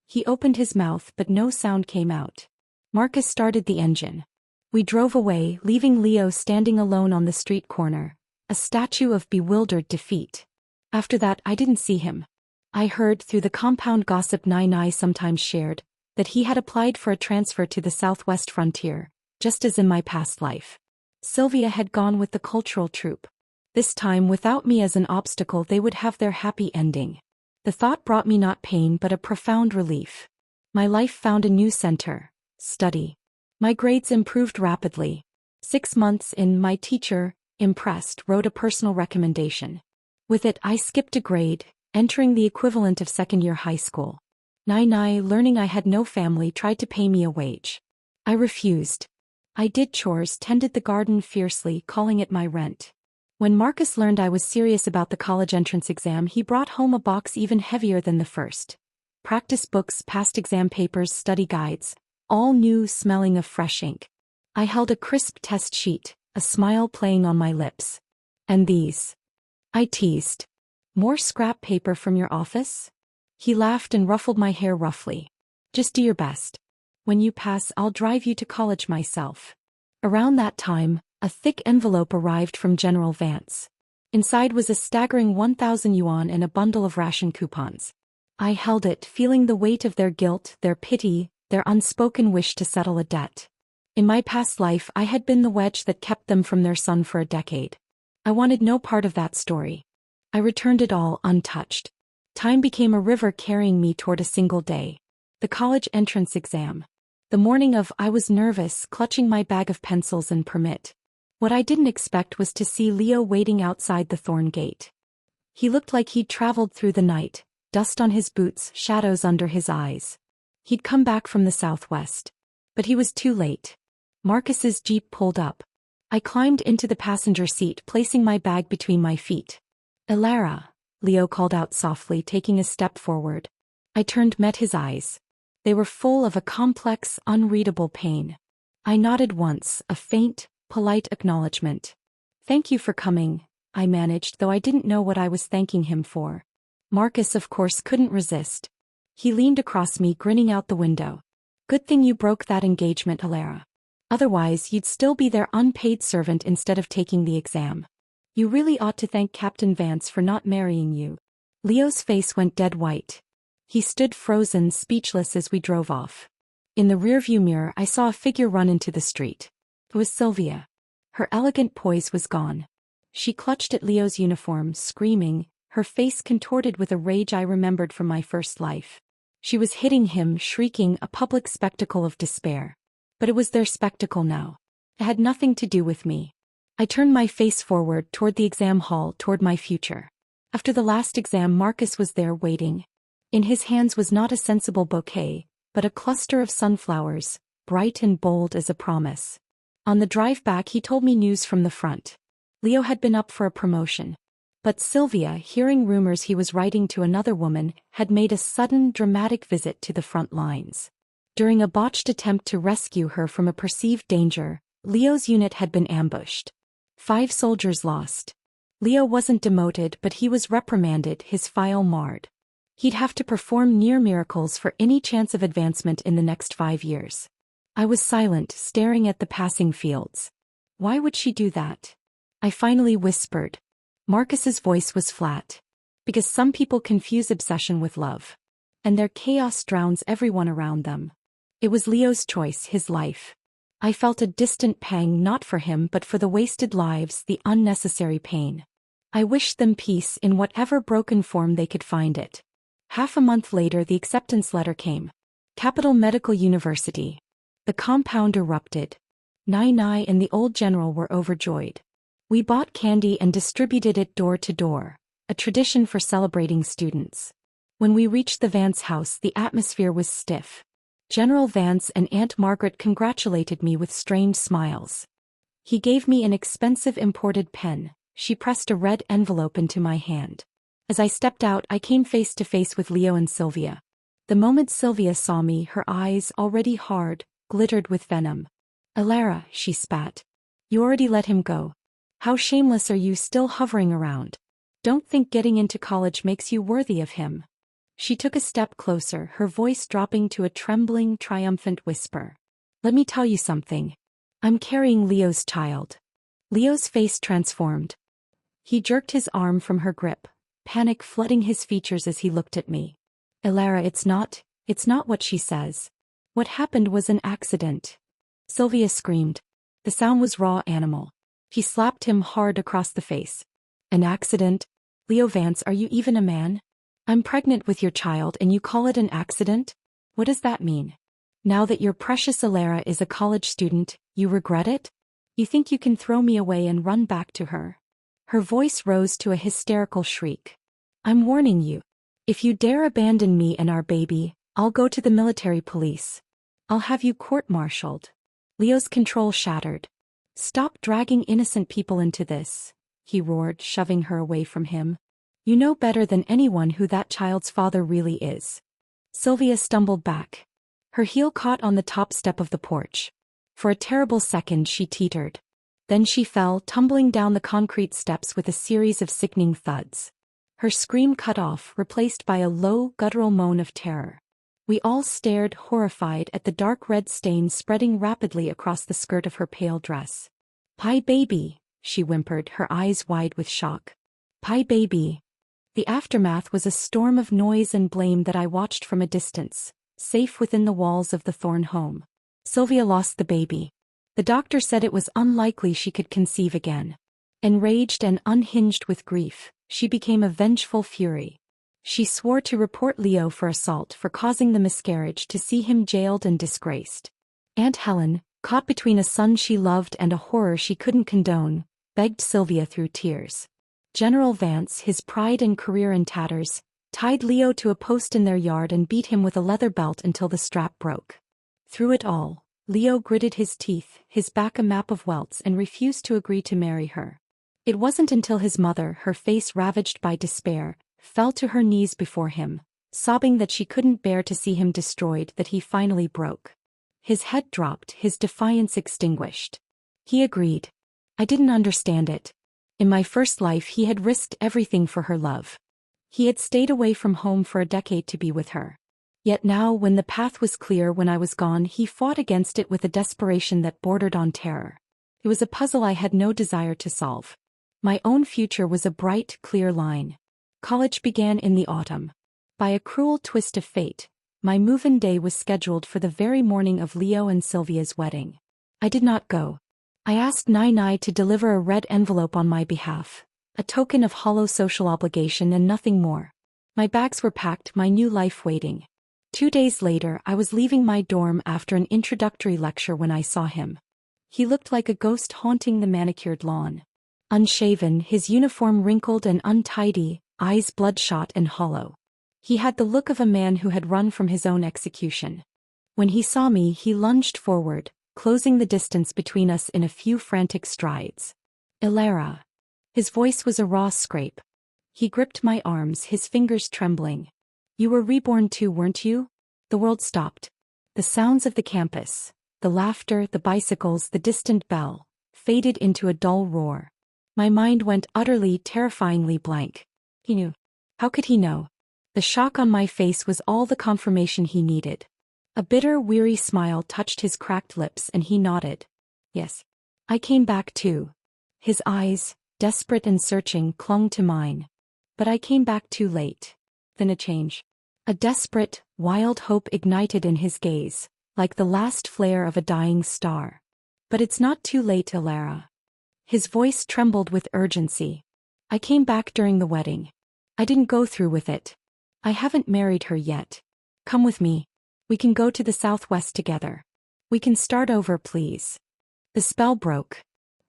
Speaker 1: He opened his mouth, but no sound came out. Marcus started the engine. We drove away, leaving Leo standing alone on the street corner, a statue of bewildered defeat. After that, I didn't see him. I heard, through the compound gossip Nai sometimes shared, that he had applied for a transfer to the southwest frontier, just as in my past life. Sylvia had gone with the cultural troupe. This time, without me as an obstacle, they would have their happy ending. The thought brought me not pain but a profound relief. My life found a new center: study. My grades improved rapidly. 6 months in, my teacher, impressed, wrote a personal recommendation. With it, I skipped a grade, entering the equivalent of second-year high school. Nai, learning I had no family, tried to pay me a wage. I refused. I did chores, tended the garden fiercely, calling it my rent. When Marcus learned I was serious about the college entrance exam, he brought home a box even heavier than the first. Practice books, past exam papers, study guides, all new, smelling of fresh ink. I held a crisp test sheet, a smile playing on my lips. And these? I teased. More scrap paper from your office? He laughed and ruffled my hair roughly. Just do your best. When you pass, I'll drive you to college myself. Around that time, a thick envelope arrived from General Vance. Inside was a staggering 1,000 yuan and a bundle of ration coupons. I held it, feeling the weight of their guilt, their pity, their unspoken wish to settle a debt. In my past life, I had been the wedge that kept them from their son for a decade. I wanted no part of that story. I returned it all untouched. Time became a river carrying me toward a single day. The college entrance exam. The morning of, I was nervous, clutching my bag of pencils and permit. What I didn't expect was to see Leo waiting outside the thorn gate. He looked like he'd traveled through the night, dust on his boots, shadows under his eyes. He'd come back from the southwest. But he was too late. Marcus's jeep pulled up. I climbed into the passenger seat, placing my bag between my feet. Alara, Leo called out softly, taking a step forward. I turned, met his eyes. They were full of a complex, unreadable pain. I nodded once, a faint, polite acknowledgement. Thank you for coming, I managed, though I didn't know what I was thanking him for. Marcus, of course, couldn't resist. He leaned across me, grinning out the window. Good thing you broke that engagement, Alara. Otherwise, you'd still be their unpaid servant instead of taking the exam. You really ought to thank Captain Vance for not marrying you. Leo's face went dead white. He stood frozen, speechless as we drove off. In the rearview mirror, I saw a figure run into the street. It was Sylvia. Her elegant poise was gone. She clutched at Leo's uniform, screaming, her face contorted with a rage I remembered from my first life. She was hitting him, shrieking, a public spectacle of despair. But it was their spectacle now. It had nothing to do with me. I turned my face forward, toward the exam hall, toward my future. After the last exam, Marcus was there waiting. In his hands was not a sensible bouquet, but a cluster of sunflowers, bright and bold as a promise. On the drive back, he told me news from the front. Leo had been up for a promotion. But Sylvia, hearing rumors he was writing to another woman, had made a sudden, dramatic visit to the front lines. During a botched attempt to rescue her from a perceived danger, Leo's unit had been ambushed. 5 soldiers lost. Leo wasn't demoted, but he was reprimanded, his file marred. He'd have to perform near miracles for any chance of advancement in the next 5 years. I was silent, staring at the passing fields. Why would she do that? I finally whispered. Marcus's voice was flat. Because some people confuse obsession with love. And their chaos drowns everyone around them. It was Leo's choice, his life. I felt a distant pang not for him but for the wasted lives, the unnecessary pain. I wished them peace in whatever broken form they could find it. Half a month later the acceptance letter came. Capital Medical University. The compound erupted. Nai and the old general were overjoyed. We bought candy and distributed it door to door, a tradition for celebrating students. When we reached the Vance house the atmosphere was stiff. General Vance and Aunt Margaret congratulated me with strange smiles. He gave me an expensive imported pen. She pressed a red envelope into my hand. As I stepped out I came face to face with Leo and Sylvia. The moment Sylvia saw me her eyes, already hard, glittered with venom. "Alara," she spat. "You already let him go. How shameless are you still hovering around? Don't think getting into college makes you worthy of him." She took a step closer, her voice dropping to a trembling, triumphant whisper. "Let me tell you something. I'm carrying Leo's child." Leo's face transformed. He jerked his arm from her grip, panic flooding his features as he looked at me. "Alara, it's not what she says. What happened was an accident." Sylvia screamed. The sound was raw animal. He slapped him hard across the face. "An accident? Leo Vance, are you even a man? I'm pregnant with your child and you call it an accident? What does that mean? Now that your precious Alara is a college student, you regret it? You think you can throw me away and run back to her?" Her voice rose to a hysterical shriek. "I'm warning you. If you dare abandon me and our baby, I'll go to the military police. I'll have you court-martialed." Leo's control shattered. "Stop dragging innocent people into this," he roared, shoving her away from him. "You know better than anyone who that child's father really is." Sylvia stumbled back. Her heel caught on the top step of the porch. For a terrible second she teetered. Then she fell, tumbling down the concrete steps with a series of sickening thuds. Her scream cut off, replaced by a low, guttural moan of terror. We all stared, horrified, at the dark red stain spreading rapidly across the skirt of her pale dress. "Pie baby," she whimpered, her eyes wide with shock. "Pie baby." The aftermath was a storm of noise and blame that I watched from a distance, safe within the walls of the Thorne home. Sylvia lost the baby. The doctor said it was unlikely she could conceive again. Enraged and unhinged with grief, she became a vengeful fury. She swore to report Leo for assault, for causing the miscarriage, to see him jailed and disgraced. Aunt Helen, caught between a son she loved and a horror she couldn't condone, begged Sylvia through tears. General Vance, his pride and career in tatters, tied Leo to a post in their yard and beat him with a leather belt until the strap broke. Through it all, Leo gritted his teeth, his back a map of welts, and refused to agree to marry her. It wasn't until his mother, her face ravaged by despair, fell to her knees before him, sobbing that she couldn't bear to see him destroyed, that he finally broke. His head dropped, his defiance extinguished. He agreed. I didn't understand it. In my first life he had risked everything for her love. He had stayed away from home for a decade to be with her. Yet now, when the path was clear, when I was gone, he fought against it with a desperation that bordered on terror. It was a puzzle I had no desire to solve. My own future was a bright, clear line. College began in the autumn. By a cruel twist of fate, my move-in day was scheduled for the very morning of Leo and Sylvia's wedding. I did not go. I asked Nai to deliver a red envelope on my behalf, a token of hollow social obligation and nothing more. My bags were packed, my new life waiting. 2 days later, I was leaving my dorm after an introductory lecture when I saw him. He looked like a ghost haunting the manicured lawn. Unshaven, his uniform wrinkled and untidy, eyes bloodshot and hollow. He had the look of a man who had run from his own execution. When he saw me, he lunged forward, closing the distance between us in a few frantic strides. "Alara." His voice was a raw scrape. He gripped my arms, his fingers trembling. "You were reborn too, weren't you?" The world stopped. The sounds of the campus, the laughter, the bicycles, the distant bell, faded into a dull roar. My mind went utterly, terrifyingly blank. He knew. How could he know? The shock on my face was all the confirmation he needed. A bitter, weary smile touched his cracked lips and he nodded. "Yes. I came back too." His eyes, desperate and searching, clung to mine. "But I came back too late." Then a change. A desperate, wild hope ignited in his gaze, like the last flare of a dying star. But it's not too late, Alara. His voice trembled with urgency. I came back during the wedding. I didn't go through with it. I haven't married her yet. Come with me. We can go to the southwest together. We can start over, please. The spell broke.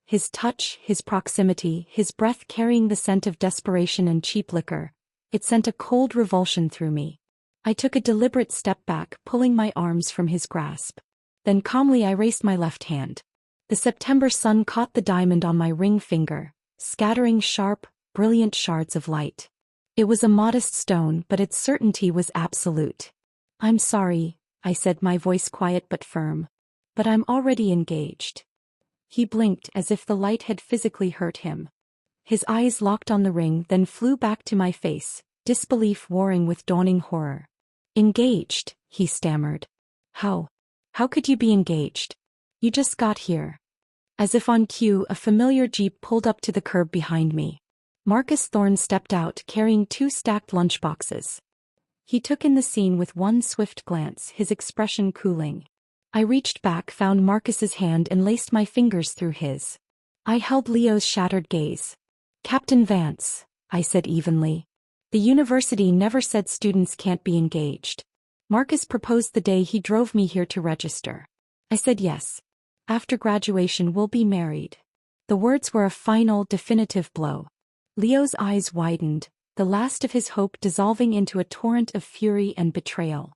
Speaker 1: His touch, his proximity, his breath carrying the scent of desperation and cheap liquor. It sent a cold revulsion through me. I took a deliberate step back, pulling my arms from his grasp. Then calmly I raised my left hand. The September sun caught the diamond on my ring finger, scattering sharp, brilliant shards of light. It was a modest stone, but its certainty was absolute. I'm sorry, I said, my voice quiet but firm. But I'm already engaged. He blinked as if the light had physically hurt him. His eyes locked on the ring, then flew back to my face, disbelief warring with dawning horror. Engaged, he stammered. How? How could you be engaged? You just got here. As if on cue, a familiar jeep pulled up to the curb behind me. Marcus Thorne stepped out carrying 2 stacked lunchboxes. He took in the scene with one swift glance, his expression cooling. I reached back, found Marcus's hand and laced my fingers through his. I held Leo's shattered gaze. Captain Vance, I said evenly. The university never said students can't be engaged. Marcus proposed the day he drove me here to register. I said yes. After graduation we'll be married. The words were a final, definitive blow. Leo's eyes widened, the last of his hope dissolving into a torrent of fury and betrayal.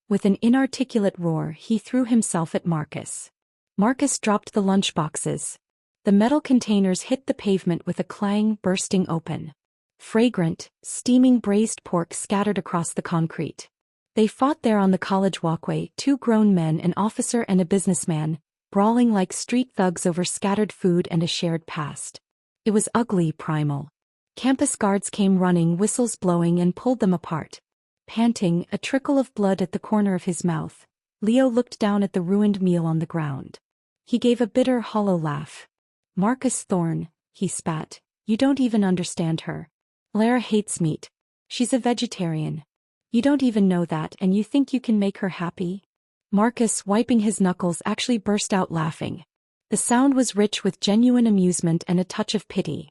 Speaker 1: With an inarticulate roar, he threw himself at Marcus. Marcus dropped the lunchboxes. The metal containers hit the pavement with a clang, bursting open. Fragrant, steaming braised pork scattered across the concrete. They fought there on the college walkway, 2 grown men, an officer and a businessman, brawling like street thugs over scattered food and a shared past. It was ugly, primal. Campus guards came running, whistles blowing, and pulled them apart. Panting, a trickle of blood at the corner of his mouth, Leo looked down at the ruined meal on the ground. He gave a bitter, hollow laugh. Marcus Thorne, he spat, you don't even understand her. Lara hates meat. She's a vegetarian. You don't even know that, and you think you can make her happy? Marcus, wiping his knuckles, actually burst out laughing. The sound was rich with genuine amusement and a touch of pity.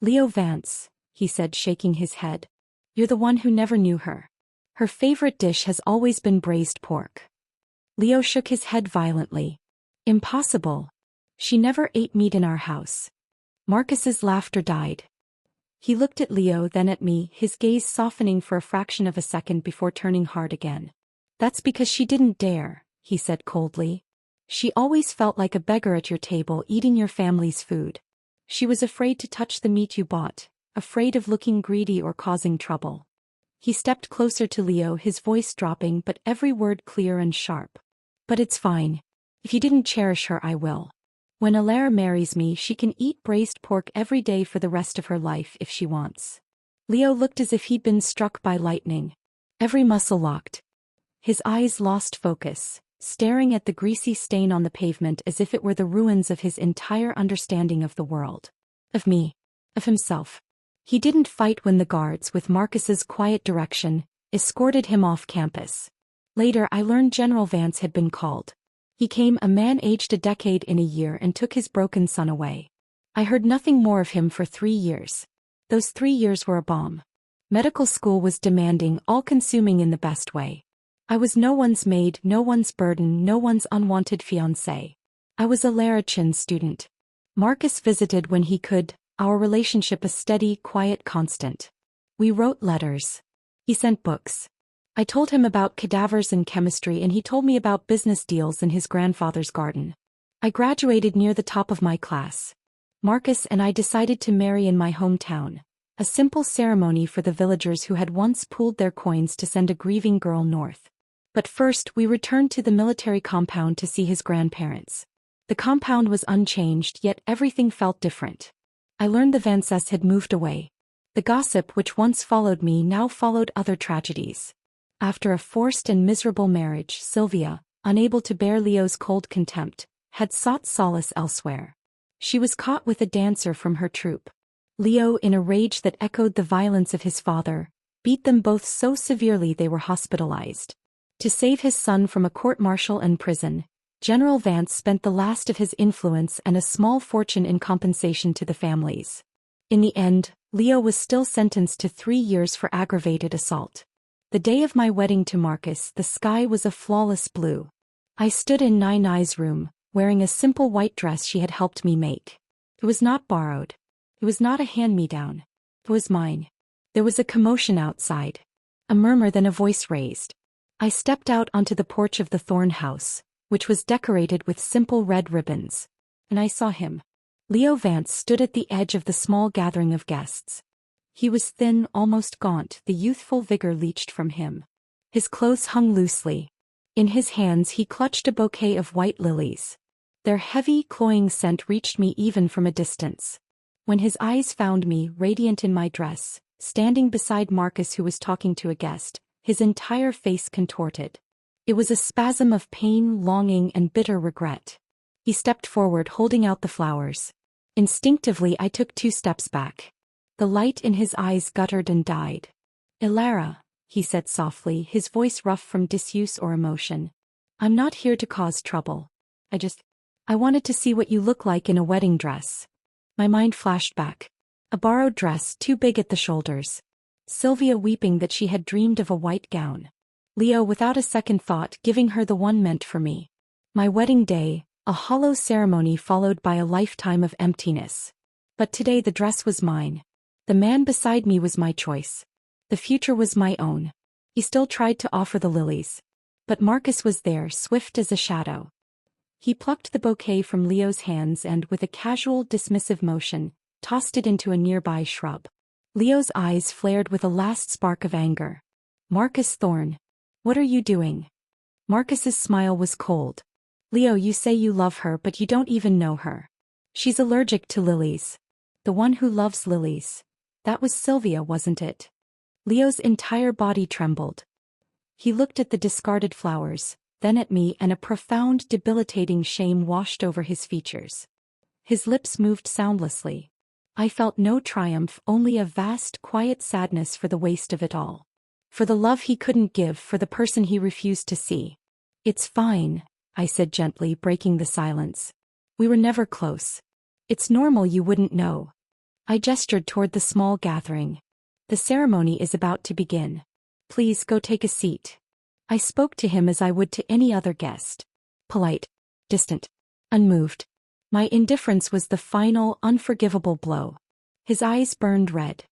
Speaker 1: Leo Vance, he said, shaking his head. You're the one who never knew her. Her favorite dish has always been braised pork. Leo shook his head violently. Impossible. She never ate meat in our house. Marcus's laughter died. He looked at Leo, then at me, his gaze softening for a fraction of a second before turning hard again. That's because she didn't dare, he said coldly. She always felt like a beggar at your table, eating your family's food. She was afraid to touch the meat you bought, afraid of looking greedy or causing trouble. He stepped closer to Leo, his voice dropping but every word clear and sharp. But it's fine. If you didn't cherish her, I will. When Alara marries me, she can eat braised pork every day for the rest of her life if she wants. Leo looked as if he'd been struck by lightning. Every muscle locked. His eyes lost focus, staring at the greasy stain on the pavement as if it were the ruins of his entire understanding of the world. Of me. Of himself. He didn't fight when the guards, with Marcus's quiet direction, escorted him off campus. Later I learned General Vance had been called. He came, a man aged a decade in a year, and took his broken son away. I heard nothing more of him for 3 years. Those 3 years were a bomb. Medical school was demanding, all-consuming in the best way. I was no one's maid, no one's burden, no one's unwanted fiancé. I was a Lara Chin student. Marcus visited when he could, our relationship a steady, quiet constant. We wrote letters. He sent books. I told him about cadavers and chemistry, and he told me about business deals in his grandfather's garden. I graduated near the top of my class. Marcus and I decided to marry in my hometown, a simple ceremony for the villagers who had once pooled their coins to send a grieving girl north. But first we returned to the military compound to see his grandparents. The compound was unchanged, yet everything felt different. I learned the Vances had moved away. The gossip which once followed me now followed other tragedies. After a forced and miserable marriage, Sylvia, unable to bear Leo's cold contempt, had sought solace elsewhere. She was caught with a dancer from her troupe. Leo, in a rage that echoed the violence of his father, beat them both so severely they were hospitalized. To save his son from a court-martial and prison, General Vance spent the last of his influence and a small fortune in compensation to the families. In the end, Leo was still sentenced to 3 years for aggravated assault. The day of my wedding to Marcus, the sky was a flawless blue. I stood in Nai's room, wearing a simple white dress she had helped me make. It was not borrowed. It was not a hand-me-down. It was mine. There was a commotion outside. A murmur, then a voice raised. I stepped out onto the porch of the Thorn house, which was decorated with simple red ribbons. And I saw him. Leo Vance stood at the edge of the small gathering of guests. He was thin, almost gaunt, the youthful vigor leached from him. His clothes hung loosely. In his hands he clutched a bouquet of white lilies. Their heavy, cloying scent reached me even from a distance. When his eyes found me, radiant in my dress, standing beside Marcus who was talking to a guest, his entire face contorted. It was a spasm of pain, longing, and bitter regret. He stepped forward, holding out the flowers. Instinctively I took 2 steps back. The light in his eyes guttered and died. "Ilara," he said softly, his voice rough from disuse or emotion. "I'm not here to cause trouble. I wanted to see what you look like in a wedding dress." My mind flashed back. A borrowed dress, too big at the shoulders. Sylvia weeping that she had dreamed of a white gown. Leo, without a second thought, giving her the one meant for me. My wedding day, a hollow ceremony followed by a lifetime of emptiness. But today the dress was mine. The man beside me was my choice. The future was my own. He still tried to offer the lilies. But Marcus was there, swift as a shadow. He plucked the bouquet from Leo's hands and, with a casual, dismissive motion, tossed it into a nearby shrub. Leo's eyes flared with a last spark of anger. "Marcus Thorne, what are you doing?" Marcus's smile was cold. "Leo, you say you love her, but you don't even know her. She's allergic to lilies. The one who loves lilies. That was Sylvia, wasn't it?" Leo's entire body trembled. He looked at the discarded flowers, then at me, and a profound, debilitating shame washed over his features. His lips moved soundlessly. I felt no triumph, only a vast, quiet sadness for the waste of it all. For the love he couldn't give, for the person he refused to see. "It's fine," I said gently, breaking the silence. "We were never close. It's normal you wouldn't know." I gestured toward the small gathering. "The ceremony is about to begin. Please go take a seat." I spoke to him as I would to any other guest. Polite, distant, unmoved. My indifference was the final, unforgivable blow. His eyes burned red.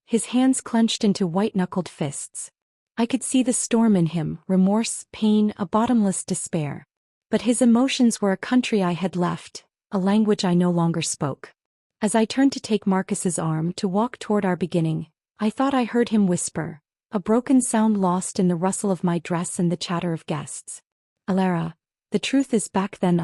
Speaker 1: His hands clenched into white-knuckled fists. I could see the storm in him, remorse, pain, a bottomless despair. But his emotions were a country I had left, a language I no longer spoke. As I turned to take Marcus's arm to walk toward our beginning, I thought I heard him whisper, a broken sound lost in the rustle of my dress and the chatter of guests. "Ilara, the truth is back then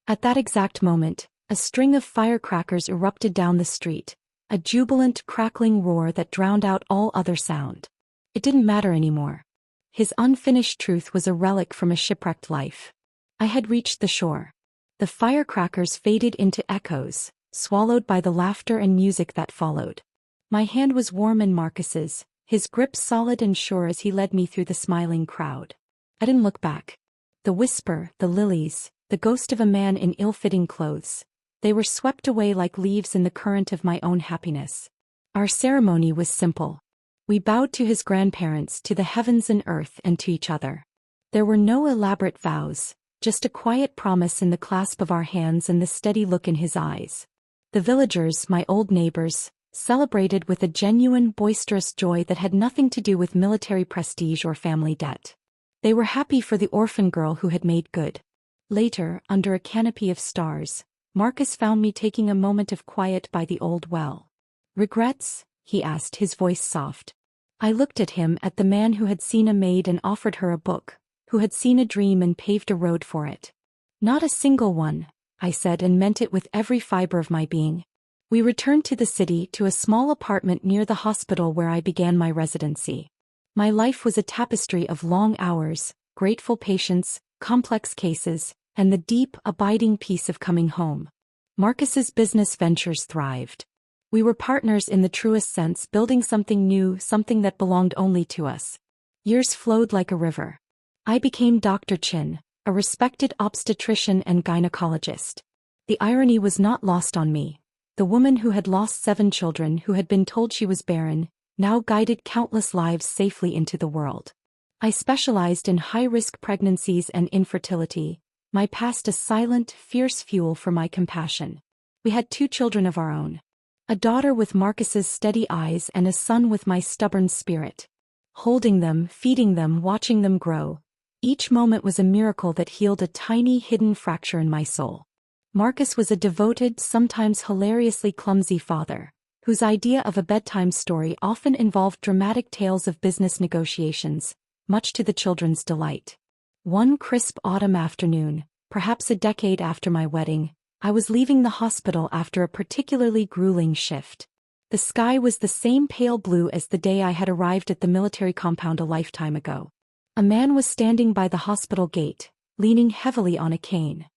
Speaker 1: At that exact moment, a string of firecrackers erupted down the street, a jubilant, crackling roar that drowned out all other sound. It didn't matter anymore. His unfinished truth was a relic from a shipwrecked life. I had reached the shore. The firecrackers faded into echoes, swallowed by the laughter and music that followed. My hand was warm in Marcus's, his grip solid and sure as he led me through the smiling crowd. I didn't look back. The whisper, the lilies, the ghost of a man in ill-fitting clothes. They were swept away like leaves in the current of my own happiness. Our ceremony was simple. We bowed to his grandparents, to the heavens and earth, and to each other. There were no elaborate vows, just a quiet promise in the clasp of our hands and the steady look in his eyes. The villagers, my old neighbors, celebrated with a genuine, boisterous joy that had nothing to do with military prestige or family debt. They were happy for the orphan girl who had made good. Later, under a canopy of stars, Marcus found me taking a moment of quiet by the old well. "Regrets?" he asked, his voice soft. I looked at him, at the man who had seen a maid and offered her a book, who had seen a dream and paved a road for it. "Not a single one," I said, and meant it with every fiber of my being. We returned to the city, to a small apartment near the hospital where I began my residency. My life was a tapestry of long hours, grateful patience, complex cases, and the deep, abiding peace of coming home. Marcus's business ventures thrived. We were partners in the truest sense, building something new, something that belonged only to us. Years flowed like a river. I became Dr. Chin, a respected obstetrician and gynecologist. The irony was not lost on me. The woman who had lost 7 children, who had been told she was barren, now guided countless lives safely into the world. I specialized in high-risk pregnancies and infertility, my past a silent, fierce fuel for my compassion. We had 2 children of our own. A daughter with Marcus's steady eyes and a son with my stubborn spirit. Holding them, feeding them, watching them grow. Each moment was a miracle that healed a tiny hidden fracture in my soul. Marcus was a devoted, sometimes hilariously clumsy father, whose idea of a bedtime story often involved dramatic tales of business negotiations, much to the children's delight. One crisp autumn afternoon, perhaps a decade after my wedding, I was leaving the hospital after a particularly grueling shift. The sky was the same pale blue as the day I had arrived at the military compound a lifetime ago. A man was standing by the hospital gate, leaning heavily on a cane.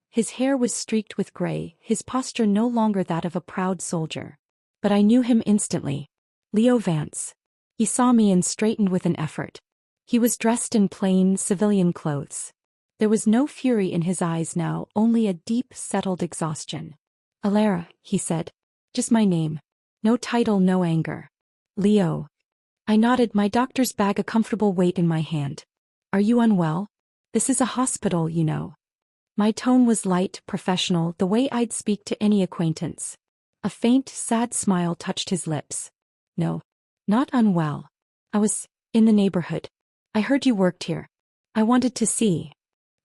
Speaker 1: His hair was streaked with gray, his posture no longer that of a proud soldier. But I knew him instantly. Leo Vance. He saw me and straightened with an effort. He was dressed in plain, civilian clothes. There was no fury in his eyes now, only a deep, settled exhaustion. Alara, he said. Just my name. No title, no anger. Leo. I nodded, my doctor's bag a comfortable weight in my hand. Are you unwell? This is a hospital, you know. My tone was light, professional, the way I'd speak to any acquaintance. A faint, sad smile touched his lips. No. Not unwell. I was in the neighborhood. I heard you worked here. I wanted to see.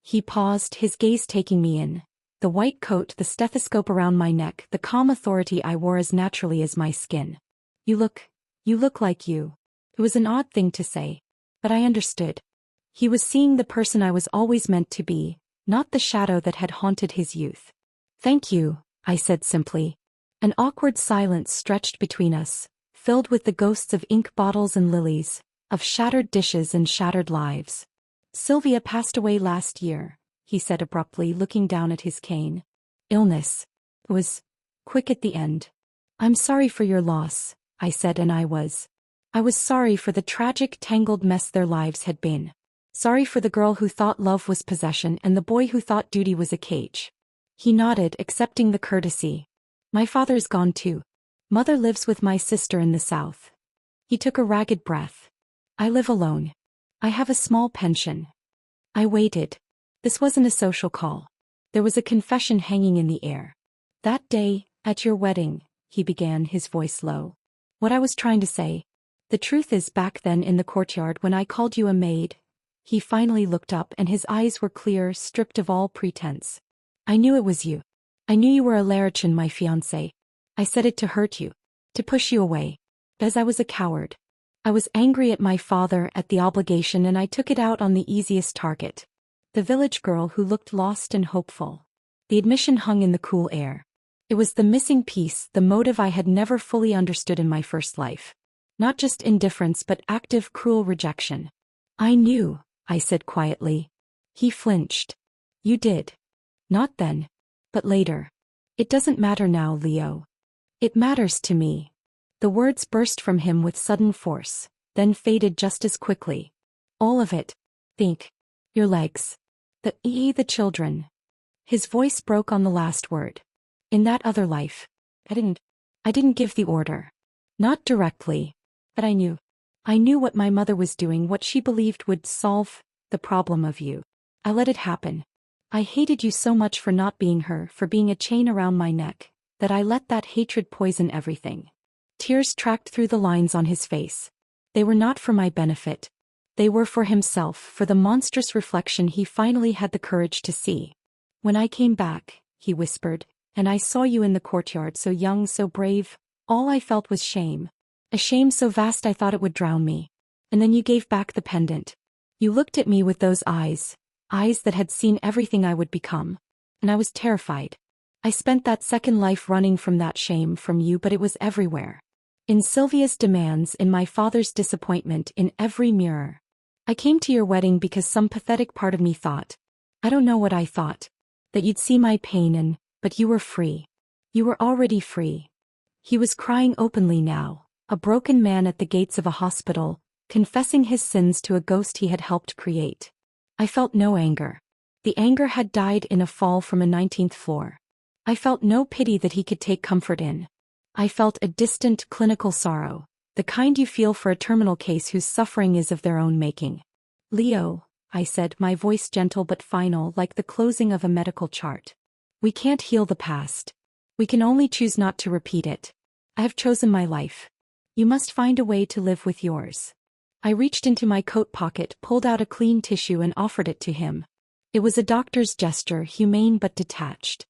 Speaker 1: He paused, his gaze taking me in. The white coat, the stethoscope around my neck, the calm authority I wore as naturally as my skin. You look like you. It was an odd thing to say. But I understood. He was seeing the person I was always meant to be, not the shadow that had haunted his youth. Thank you, I said simply. An awkward silence stretched between us, filled with the ghosts of ink bottles and lilies, of shattered dishes and shattered lives. Sylvia passed away last year, he said abruptly, looking down at his cane. Illness. It was quick at the end. I'm sorry for your loss, I said, and I was sorry for the tragic, tangled mess their lives had been. Sorry for the girl who thought love was possession and the boy who thought duty was a cage. He nodded, accepting the courtesy. My father's gone too. Mother lives with my sister in the south. He took a ragged breath. I live alone. I have a small pension. I waited. This wasn't a social call. There was a confession hanging in the air. That day, at your wedding, he began, his voice low. What I was trying to say. The truth is, back then in the courtyard when I called you a maid. He finally looked up and his eyes were clear, stripped of all pretense. I knew it was you. I knew you were a Larachin, my fiancé. I said it to hurt you. To push you away. As I was a coward. I was angry at my father, at the obligation, and I took it out on the easiest target. The village girl who looked lost and hopeful. The admission hung in the cool air. It was the missing piece, the motive I had never fully understood in my first life. Not just indifference but active, cruel rejection. I knew, I said quietly. He flinched. You did. Not then. But later. It doesn't matter now, Leo. It matters to me. The words burst from him with sudden force, then faded just as quickly. All of it. Think. Your legs. The children. His voice broke on the last word. In that other life. I didn't give the order. Not directly. But I knew. I knew what my mother was doing, what she believed would solve the problem of you. I let it happen. I hated you so much for not being her, for being a chain around my neck, that I let that hatred poison everything. Tears tracked through the lines on his face. They were not for my benefit. They were for himself, for the monstrous reflection he finally had the courage to see. When I came back, he whispered, and I saw you in the courtyard, so young, so brave, all I felt was shame. A shame so vast I thought it would drown me. And then you gave back the pendant. You looked at me with those eyes that had seen everything I would become. And I was terrified. I spent that second life running from that shame, from you, but it was everywhere. In Sylvia's demands, in my father's disappointment, in every mirror. I came to your wedding because some pathetic part of me thought. I don't know what I thought. That you'd see my pain but you were free. You were already free. He was crying openly now, a broken man at the gates of a hospital, confessing his sins to a ghost he had helped create. I felt no anger. The anger had died in a fall from a 19th floor. I felt no pity that he could take comfort in. I felt a distant, clinical sorrow, the kind you feel for a terminal case whose suffering is of their own making. Leo, I said, my voice gentle but final like the closing of a medical chart. We can't heal the past. We can only choose not to repeat it. I have chosen my life. You must find a way to live with yours. I reached into my coat pocket, pulled out a clean tissue and offered it to him. It was a doctor's gesture, humane but detached.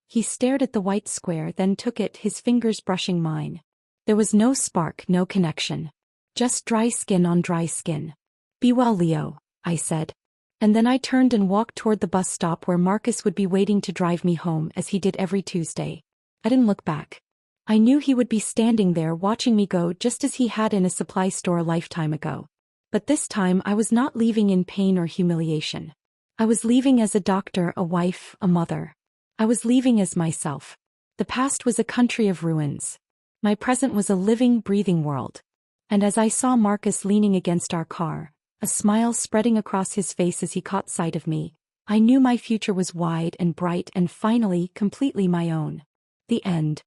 Speaker 1: He stared at the white square, then took it, his fingers brushing mine. There was no spark, no connection. Just dry skin on dry skin. Be well, Leo, I said. And then I turned and walked toward the bus stop where Marcus would be waiting to drive me home as he did every Tuesday. I didn't look back. I knew he would be standing there watching me go just as he had in a supply store a lifetime ago. But this time I was not leaving in pain or humiliation. I was leaving as a doctor, a wife, a mother. I was leaving as myself. The past was a country of ruins. My present was a living, breathing world. And as I saw Marcus leaning against our car, a smile spreading across his face as he caught sight of me, I knew my future was wide and bright and finally completely my own. The end.